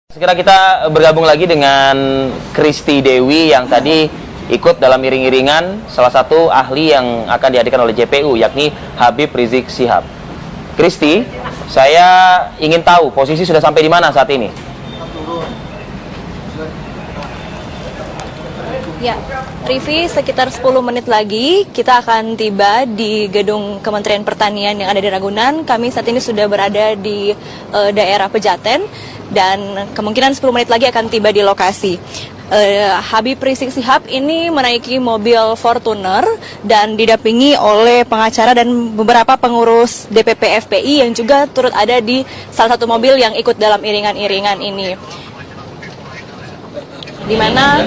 Segera kita bergabung lagi dengan Kristi Dewi yang tadi ikut dalam iring-iringan salah satu ahli yang akan dihadirkan oleh JPU, yakni Habib Rizik Syihab. Kristi, saya ingin tahu posisi sudah sampai di mana saat ini? Ya, Rivi, sekitar 10 menit lagi kita akan tiba di gedung Kementerian Pertanian yang ada di Ragunan. Kami saat ini sudah berada di daerah Pejaten dan kemungkinan 10 menit lagi akan tiba di lokasi. Habib Rizik Syihab ini menaiki mobil Fortuner dan didampingi oleh pengacara dan beberapa pengurus DPP FPI yang juga turut ada di salah satu mobil yang ikut dalam iringan-iringan ini. Di mana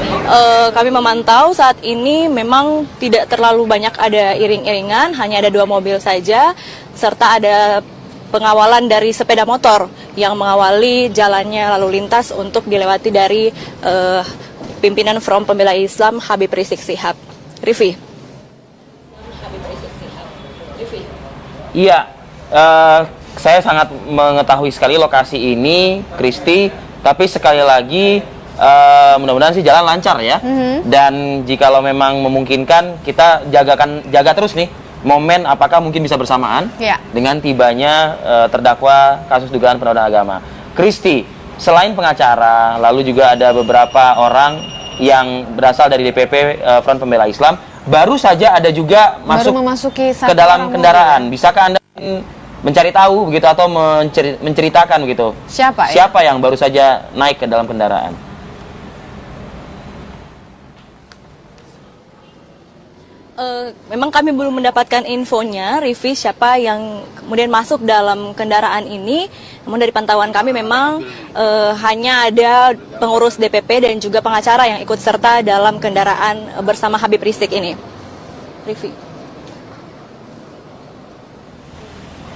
kami memantau saat ini memang tidak terlalu banyak ada iring-iringan, hanya ada 2 mobil saja, serta ada pengawalan dari sepeda motor yang mengawali jalannya lalu lintas untuk dilewati dari pimpinan Front Pembela Islam Habib Rizik Syihab. Rivi. Iya, saya sangat mengetahui sekali lokasi ini, Kristi, tapi sekali lagi mudah-mudahan sih jalan lancar ya. Dan jikalau memang memungkinkan kita jaga terus nih momen apakah mungkin bisa bersamaan dengan tibanya terdakwa kasus dugaan penodaan agama. Kristi, selain pengacara, lalu juga ada beberapa orang yang berasal dari DPP Front Pembela Islam, baru saja ada juga memasuki ke dalam kendaraan. Bisakah Anda mencari tahu begitu atau menceritakan begitu? Siapa yang baru saja naik ke dalam kendaraan? Memang kami belum mendapatkan infonya, Rivi, siapa yang kemudian masuk dalam kendaraan ini. Namun dari pantauan kami memang hanya ada pengurus DPP dan juga pengacara yang ikut serta dalam kendaraan bersama Habib Rizik ini. Rivi.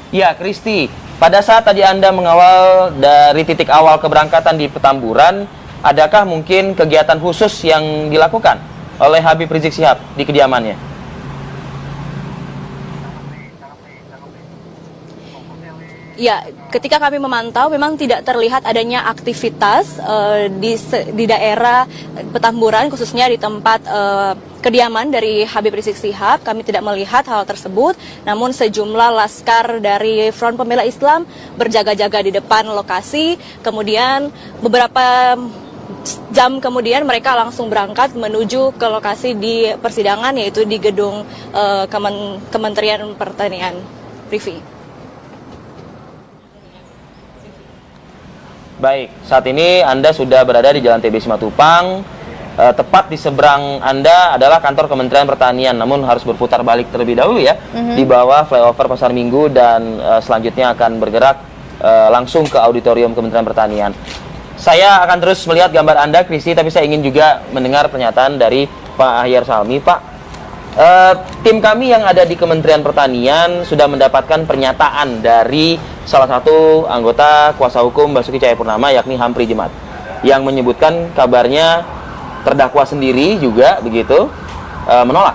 Ya, Kristi, pada saat tadi Anda mengawal dari titik awal keberangkatan di Petamburan, adakah mungkin kegiatan khusus yang dilakukan oleh Habib Rizik Syihab di kediamannya? Ya, ketika kami memantau memang tidak terlihat adanya aktivitas di daerah Petamburan, khususnya di tempat kediaman dari Habib Rizik Syihab. Kami tidak melihat hal tersebut, namun sejumlah laskar dari Front Pembela Islam berjaga-jaga di depan lokasi. Kemudian beberapa jam kemudian mereka langsung berangkat menuju ke lokasi di persidangan, yaitu di gedung Kementerian Pertanian. Rivi. Baik, saat ini Anda sudah berada di Jalan TB Simatupang. Tepat di seberang Anda adalah kantor Kementerian Pertanian, namun harus berputar balik terlebih dahulu ya, di bawah flyover Pasar Minggu, dan selanjutnya akan bergerak langsung ke auditorium Kementerian Pertanian. Saya akan terus melihat gambar Anda, Kristi, tapi saya ingin juga mendengar pernyataan dari Pak Ahyar Salmi. Pak, tim kami yang ada di Kementerian Pertanian sudah mendapatkan pernyataan dari salah satu anggota kuasa hukum Basuki Cahayapurnama, yakni Hampri Jemat, yang menyebutkan kabarnya terdakwa sendiri juga begitu menolak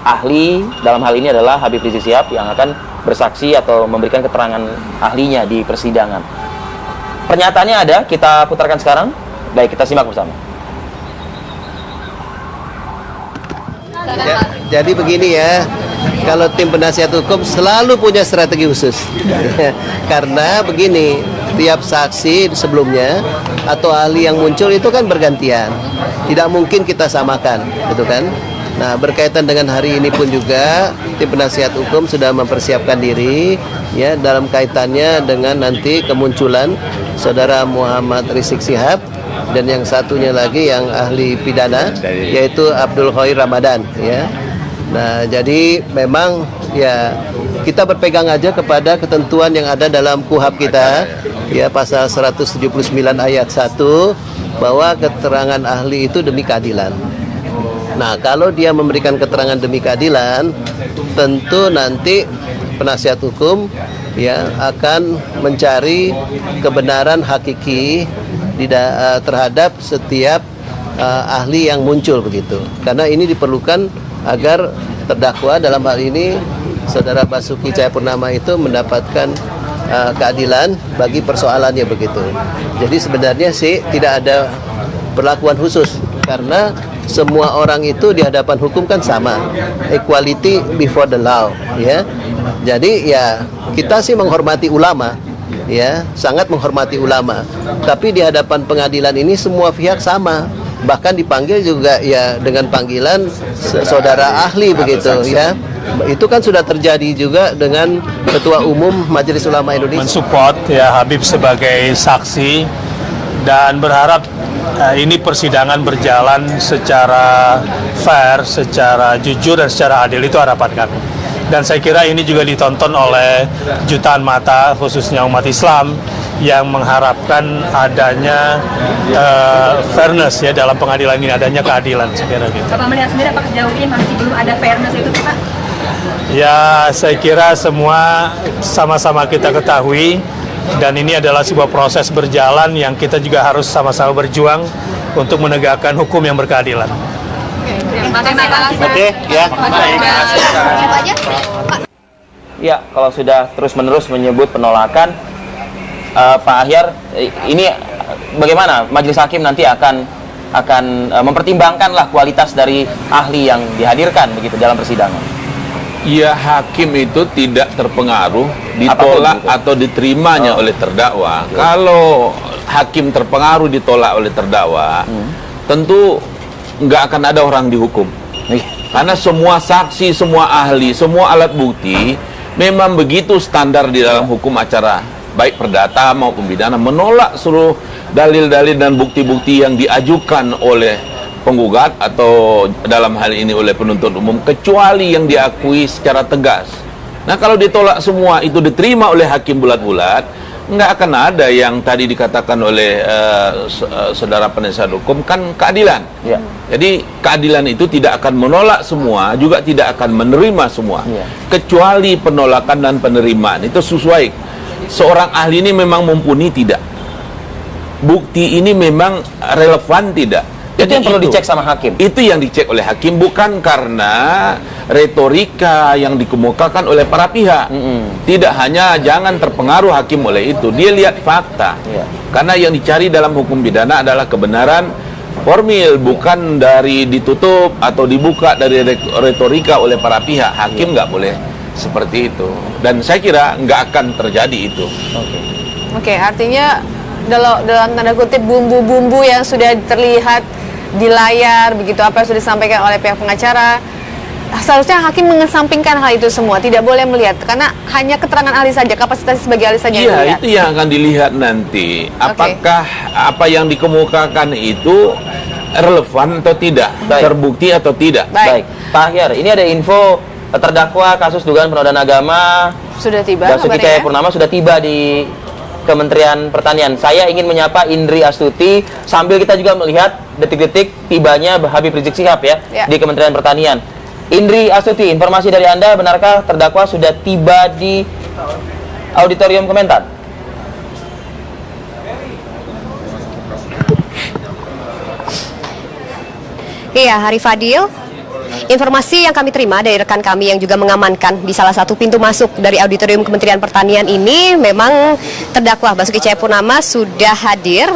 ahli, dalam hal ini adalah Habib Rizik Syihab, yang akan bersaksi atau memberikan keterangan ahlinya di persidangan. Pernyataannya ada, kita putarkan sekarang. Baik, kita simak bersama. Jadi begini ya, kalau tim penasihat hukum selalu punya strategi khusus. Karena begini, tiap saksi sebelumnya atau ahli yang muncul itu kan bergantian. Tidak mungkin kita samakan, gitu kan? Nah, berkaitan dengan hari ini pun juga tim penasihat hukum sudah mempersiapkan diri ya dalam kaitannya dengan nanti kemunculan saudara Muhammad Rizik Syihab dan yang satunya lagi yang ahli pidana yaitu Abdul Khair Ramadan ya. Nah, jadi memang ya kita berpegang aja kepada ketentuan yang ada dalam KUHP kita ya, pasal 179 ayat 1, bahwa keterangan ahli itu demi keadilan. Nah, kalau dia memberikan keterangan demi keadilan, tentu nanti penasihat hukum ya akan mencari kebenaran hakiki terhadap setiap ahli yang muncul begitu. Karena ini diperlukan agar terdakwa dalam hal ini saudara Basuki Cahayapurnama itu mendapatkan keadilan bagi persoalannya begitu. Jadi sebenarnya sih tidak ada perlakuan khusus karena semua orang itu di hadapan hukum kan sama, equality before the law, ya. Jadi ya kita sih menghormati ulama, ya, sangat menghormati ulama. Tapi di hadapan pengadilan ini semua pihak sama, bahkan dipanggil juga ya dengan panggilan saudara ahli begitu, ya. Itu kan sudah terjadi juga dengan Ketua Umum Majelis Ulama Indonesia. Mensupport ya Habib sebagai saksi dan berharap ini persidangan berjalan secara fair, secara jujur dan secara adil, itu harapan kami. Dan saya kira ini juga ditonton oleh jutaan mata, khususnya umat Islam yang mengharapkan adanya fairness ya dalam pengadilan ini, adanya keadilan, saya kira gitu. Bapak melihat sendiri apakah sejauh ini masih belum ada fairness itu, Pak? Ya, saya kira semua sama-sama kita ketahui dan ini adalah sebuah proses berjalan yang kita juga harus sama-sama berjuang untuk menegakkan hukum yang berkeadilan. Oke, ya. Ya, kalau sudah terus-menerus menyebut penolakan, Pak Ahyar, ini bagaimana majelis hakim nanti akan mempertimbangkanlah kualitas dari ahli yang dihadirkan begitu dalam persidangan? Ya, hakim itu tidak terpengaruh ditolak atau diterimanya oleh terdakwa. Kalau hakim terpengaruh ditolak oleh terdakwa, tentu nggak akan ada orang dihukum. Karena semua saksi, semua ahli, semua alat bukti memang begitu standar di dalam hukum acara, baik perdata maupun pidana, menolak seluruh dalil-dalil dan bukti-bukti yang diajukan oleh penggugat atau dalam hal ini oleh penuntut umum, kecuali yang diakui secara tegas. Nah, kalau ditolak semua itu diterima oleh hakim bulat-bulat, nggak akan ada yang tadi dikatakan oleh saudara penasihat hukum kan keadilan. Ya. Jadi keadilan itu tidak akan menolak semua, juga tidak akan menerima semua, kecuali penolakan dan penerimaan itu sesuai. Seorang ahli ini memang mumpuni tidak, bukti ini memang relevan tidak. Itu yang perlu dicek sama hakim. Itu yang dicek oleh hakim, bukan karena retorika yang dikemukakan oleh para pihak. Tidak hanya jangan terpengaruh hakim oleh itu, dia lihat fakta. Karena yang dicari dalam hukum pidana adalah kebenaran formil, bukan dari ditutup atau dibuka dari retorika oleh para pihak. Hakim nggak boleh seperti itu. Dan saya kira nggak akan terjadi itu. Oke, artinya dalam tanda kutip bumbu-bumbu yang sudah terlihat di layar, begitu apa yang sudah disampaikan oleh pihak pengacara, seharusnya hakim mengesampingkan hal itu semua, tidak boleh melihat, karena hanya keterangan ahli saja, kapasitas sebagai ahli saja yang dilihat. Itu yang akan dilihat nanti, apakah apa yang dikemukakan itu relevan atau tidak, terbukti atau tidak. Baik, Pak Ahyar, ini ada info terdakwa kasus dugaan penodaan agama sudah tiba, Basuki Cahayapurnama sudah tiba di Kementerian Pertanian. Saya ingin menyapa Indri Astuti sambil kita juga melihat detik-detik tibanya Habib Rizik Syihab ya di Kementerian Pertanian. Indri Astuti, informasi dari Anda, benarkah terdakwa sudah tiba di auditorium Kementan? Iya, Hari Fadil. Informasi yang kami terima dari rekan kami yang juga mengamankan di salah satu pintu masuk dari auditorium Kementerian Pertanian ini, memang terdakwa Basuki Cahayapurnama sudah hadir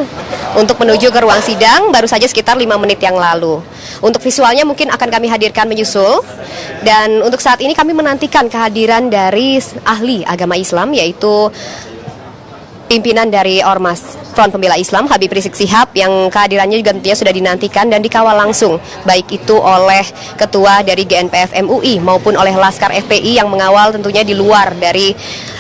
untuk menuju ke ruang sidang baru saja sekitar 5 menit yang lalu. Untuk visualnya mungkin akan kami hadirkan menyusul. Dan untuk saat ini kami menantikan kehadiran dari ahli agama Islam, yaitu pimpinan dari Ormas Front Pembela Islam Habib Rizik Syihab, yang kehadirannya juga tentunya sudah dinantikan dan dikawal langsung, baik itu oleh ketua dari GNPF MUI maupun oleh Laskar FPI yang mengawal tentunya di luar dari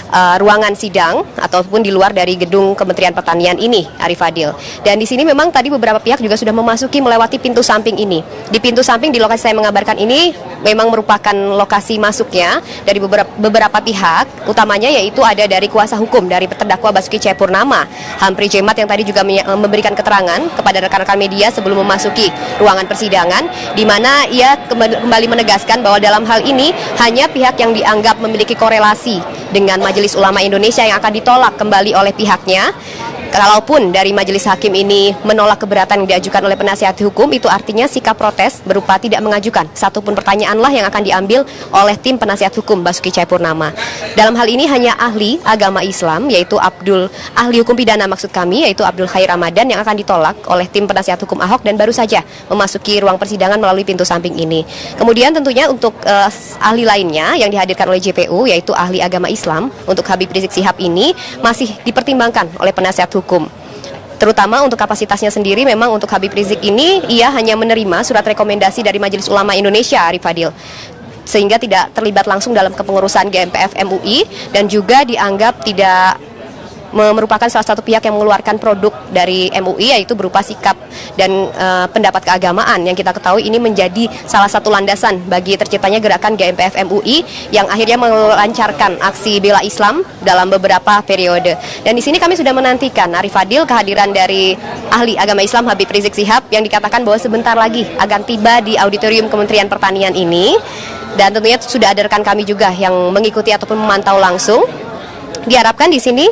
ruangan sidang ataupun di luar dari gedung Kementerian Pertanian ini, Arif Fadil. Dan di sini memang tadi beberapa pihak juga sudah memasuki melewati pintu samping ini. Di pintu samping di lokasi saya mengabarkan ini memang merupakan lokasi masuknya dari beberapa pihak, utamanya yaitu ada dari kuasa hukum dari terdakwa Basuki Cahayapurnama, Hampri Jemat, yang tadi juga memberikan keterangan kepada rekan-rekan media sebelum memasuki ruangan persidangan, di mana ia kembali menegaskan bahwa dalam hal ini hanya pihak yang dianggap memiliki korelasi dengan Majelis Ulama Indonesia yang akan ditolak kembali oleh pihaknya. Kalaupun dari majelis hakim ini menolak keberatan yang diajukan oleh penasihat hukum, itu artinya sikap protes berupa tidak mengajukan satupun pertanyaanlah yang akan diambil oleh tim penasihat hukum Basuki Cahayapurnama. Dalam hal ini hanya ahli agama Islam, yaitu ahli hukum pidana maksud kami, yaitu Abdul Khair Ramadan yang akan ditolak oleh tim penasihat hukum Ahok dan baru saja memasuki ruang persidangan melalui pintu samping ini. Kemudian tentunya untuk ahli lainnya yang dihadirkan oleh JPU, yaitu ahli agama Islam, untuk Habib Rizik Syihab ini masih dipertimbangkan oleh penasihat hukum. Terutama untuk kapasitasnya sendiri, memang untuk Habib Rizik ini ia hanya menerima surat rekomendasi dari Majelis Ulama Indonesia, Arif Fadil, sehingga tidak terlibat langsung dalam kepengurusan GMPF MUI dan juga dianggap tidak merupakan salah satu pihak yang mengeluarkan produk dari MUI, yaitu berupa sikap dan pendapat keagamaan yang kita ketahui ini menjadi salah satu landasan bagi terciptanya gerakan GMPF MUI yang akhirnya melancarkan aksi bela Islam dalam beberapa periode. Dan di sini kami sudah menantikan, Arif Fadil, kehadiran dari ahli agama Islam Habib Rizik Syihab yang dikatakan bahwa sebentar lagi akan tiba di auditorium Kementerian Pertanian ini. Dan tentunya sudah ada rekan kami juga yang mengikuti ataupun memantau langsung. Diharapkan di sini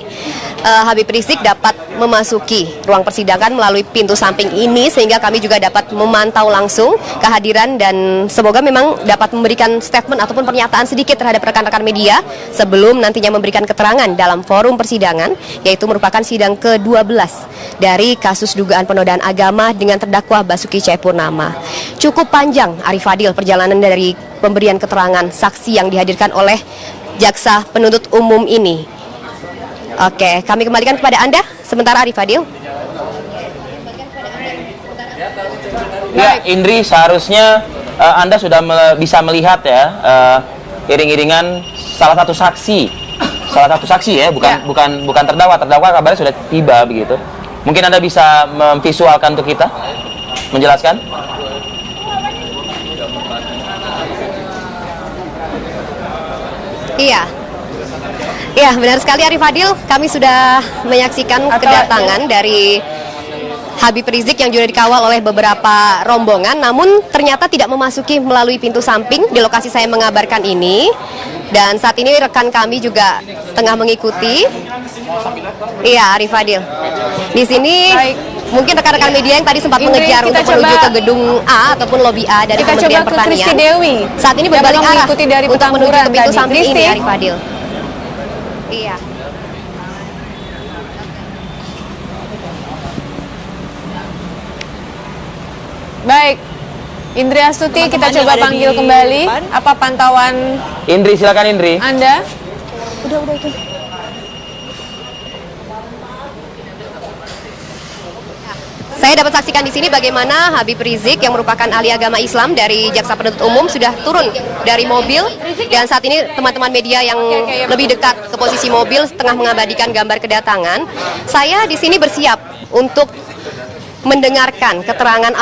Habib Rizik dapat memasuki ruang persidangan melalui pintu samping ini, sehingga kami juga dapat memantau langsung kehadiran dan semoga memang dapat memberikan statement ataupun pernyataan sedikit terhadap rekan-rekan media sebelum nantinya memberikan keterangan dalam forum persidangan, yaitu merupakan sidang ke-12 dari kasus dugaan penodaan agama dengan terdakwa Basuki Cahayapurnama. Cukup panjang, Arif Fadil, perjalanan dari pemberian keterangan saksi yang dihadirkan oleh jaksa penuntut umum ini. Oke, kami kembalikan kepada Anda sementara, Arif Fadil. Ya, Indri, seharusnya Anda sudah bisa melihat ya iring-iringan salah satu saksi ya, bukan terdakwa kabarnya sudah tiba begitu. Mungkin Anda bisa memvisualkan untuk kita, menjelaskan. Iya, benar sekali Arif Fadil, kami sudah menyaksikan kedatangan dari Habib Rizik yang juga dikawal oleh beberapa rombongan, namun ternyata tidak memasuki melalui pintu samping di lokasi saya mengabarkan ini. Dan saat ini rekan kami juga tengah mengikuti. Iya, Arif Fadil. Di sini mungkin rekan-rekan media yang tadi sempat mengejar untuk menuju ke gedung A ataupun lobi A dari Kementerian Pertanian. Saat ini berbalik arah untuk menuju ke pintu samping ini, Arif Fadil. Iya. Baik, Indri Astuti, kita coba panggil kembali. Apa pantauan Indri, silakan Indri. Anda? Udah itu. Saya dapat saksikan di sini bagaimana Habib Rizik yang merupakan ahli agama Islam dari Jaksa Penuntut Umum sudah turun dari mobil, dan saat ini teman-teman media yang lebih dekat ke posisi mobil tengah mengabadikan gambar kedatangan. Saya di sini bersiap untuk mendengarkan keterangan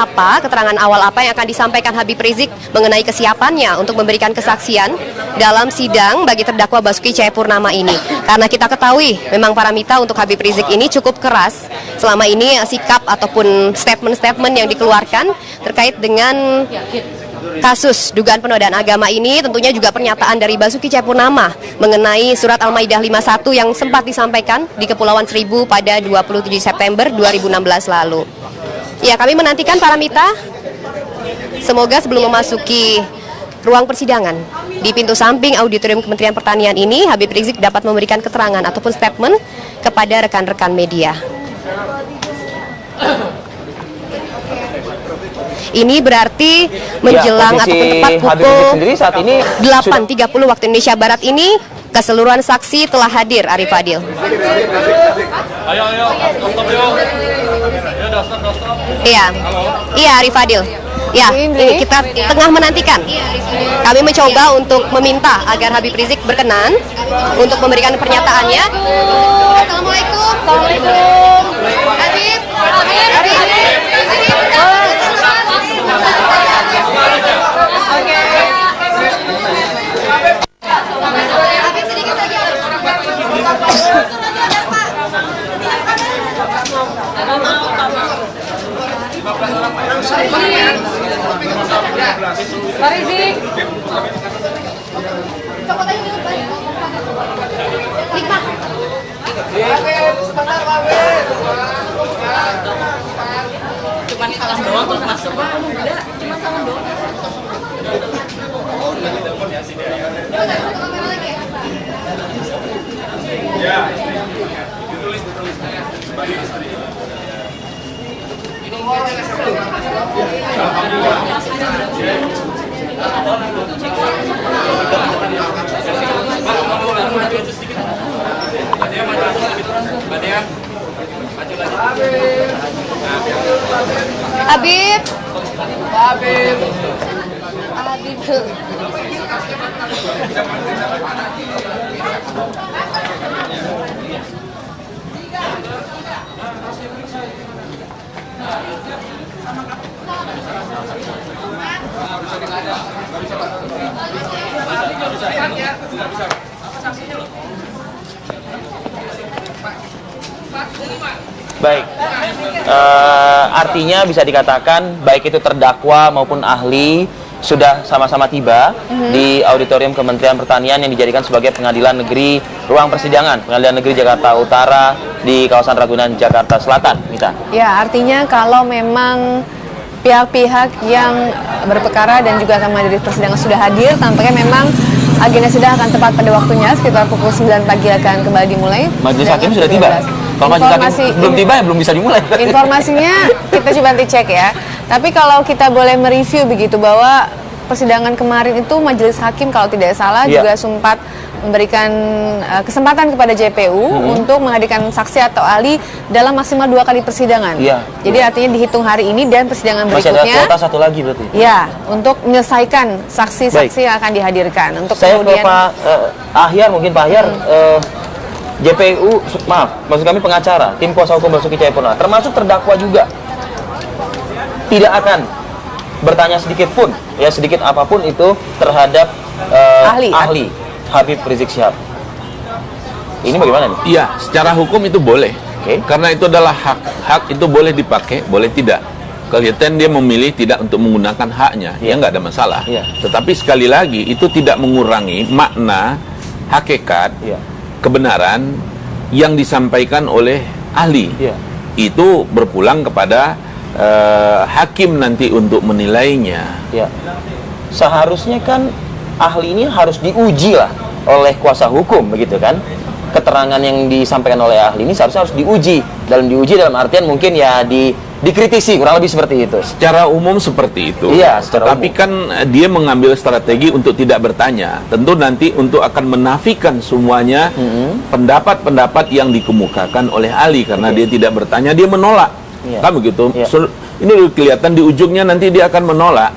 awal apa yang akan disampaikan Habib Rizik mengenai kesiapannya untuk memberikan kesaksian dalam sidang bagi terdakwa Basuki Cahayapurnama ini. Karena kita ketahui memang paramita untuk Habib Rizik ini cukup keras selama ini sikap ataupun statement-statement yang dikeluarkan terkait dengan kasus dugaan penodaan agama ini. Tentunya juga pernyataan dari Basuki Cahayapurnama mengenai surat Al-Maidah 51 yang sempat disampaikan di Kepulauan Seribu pada 27 September 2016 lalu. Ya, kami menantikan paramita. Semoga sebelum memasuki ruang persidangan di pintu samping auditorium Kementerian Pertanian ini, Habib Rizik dapat memberikan keterangan ataupun statement kepada rekan-rekan media. Ini berarti menjelang ataupun tepat pukul 8.30 waktu Indonesia Barat ini, keseluruhan saksi telah hadir, Arif Fadil. Iya, Arif Fadil. Ya, ini kita tengah menantikan. Kami mencoba untuk meminta agar Habib Rizik berkenan untuk memberikan pernyataannya. Assalamualaikum. Habib. Pak Rizik. Cuman salah doang tuh masuk. Cuma salah doang. Habib. Baik, artinya bisa dikatakan baik itu terdakwa maupun ahli sudah sama-sama tiba di auditorium Kementerian Pertanian yang dijadikan sebagai Pengadilan Negeri Ruang Persidangan Pengadilan Negeri Jakarta Utara di kawasan Ragunan, Jakarta Selatan. Mita. Ya, artinya kalau memang pihak-pihak yang berperkara dan juga akan menghadiri persidangan sudah hadir, tampaknya memang agenda sidang akan tepat pada waktunya, sekitar pukul 9 pagi akan kembali dimulai. Majelis hakim sudah tiba. Kalau majelis hakim belum tiba ya belum bisa dimulai. Informasinya kita coba nanti cek ya. Tapi kalau kita boleh mereview begitu bahwa persidangan kemarin itu majelis hakim kalau tidak salah juga sempat memberikan kesempatan kepada JPU untuk menghadirkan saksi atau ahli dalam maksimal 2 kali persidangan. Jadi artinya dihitung hari ini dan persidangan berikutnya. Masih ada kuota satu lagi berarti. Ya, untuk menyelesaikan saksi-saksi yang akan dihadirkan. Untuk saya kemudian ke Pak Ahyar, mungkin Pak Ahyar, JPU, maaf, maksud kami pengacara, tim kuasa hukum Basuki Cahayapurnama, termasuk terdakwa juga, tidak akan bertanya sedikit pun, ya sedikit apapun itu terhadap ahli Habib Rizik Syihab. Ini bagaimana nih? Iya, secara hukum itu boleh. Karena itu adalah hak itu boleh dipakai, boleh tidak. Kelihatan dia memilih tidak untuk menggunakan haknya, ya nggak ada masalah. Tetapi sekali lagi itu tidak mengurangi makna, hakikat, kebenaran yang disampaikan oleh ahli. Itu berpulang kepada hakim nanti untuk menilainya. Seharusnya kan ahli ini harus diuji lah oleh kuasa hukum, begitu kan? Keterangan yang disampaikan oleh ahli ini seharusnya harus diuji. Dalam artian mungkin ya dikritisi, kurang lebih seperti itu. Secara umum seperti itu. Tapi kan dia mengambil strategi untuk tidak bertanya. Tentu nanti untuk akan menafikan semuanya pendapat-pendapat yang dikemukakan oleh ahli karena dia tidak bertanya, dia menolak. Kan begitu. Ini kelihatan di ujungnya nanti dia akan menolak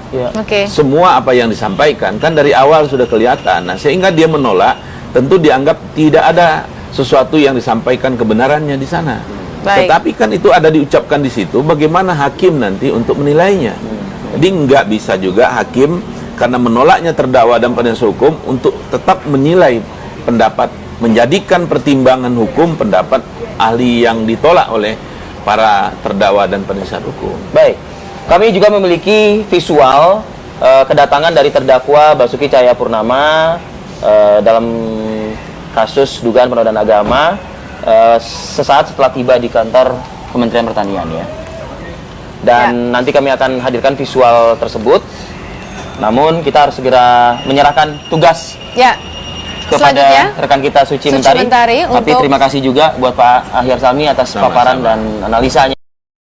semua apa yang disampaikan. Kan dari awal sudah kelihatan. Nah, sehingga dia menolak, tentu dianggap tidak ada sesuatu yang disampaikan kebenarannya di sana. Tetapi kan itu ada diucapkan di situ, bagaimana hakim nanti untuk menilainya. Jadi nggak bisa juga hakim karena menolaknya terdakwa dan penasihat hukum untuk tetap menilai pendapat, menjadikan pertimbangan hukum pendapat ahli yang ditolak oleh para terdakwa dan penasihat hukum. Baik, kami juga memiliki visual kedatangan dari terdakwa Basuki Cahayapurnama dalam kasus dugaan penodaan agama sesaat setelah tiba di kantor Kementerian Pertanian ya. Dan nanti kami akan hadirkan visual tersebut. Namun kita harus segera menyerahkan tugas kepada rekan kita Suci Mentari. Tapi terima kasih juga buat Pak Ahyar Salmi atas paparan dan analisanya.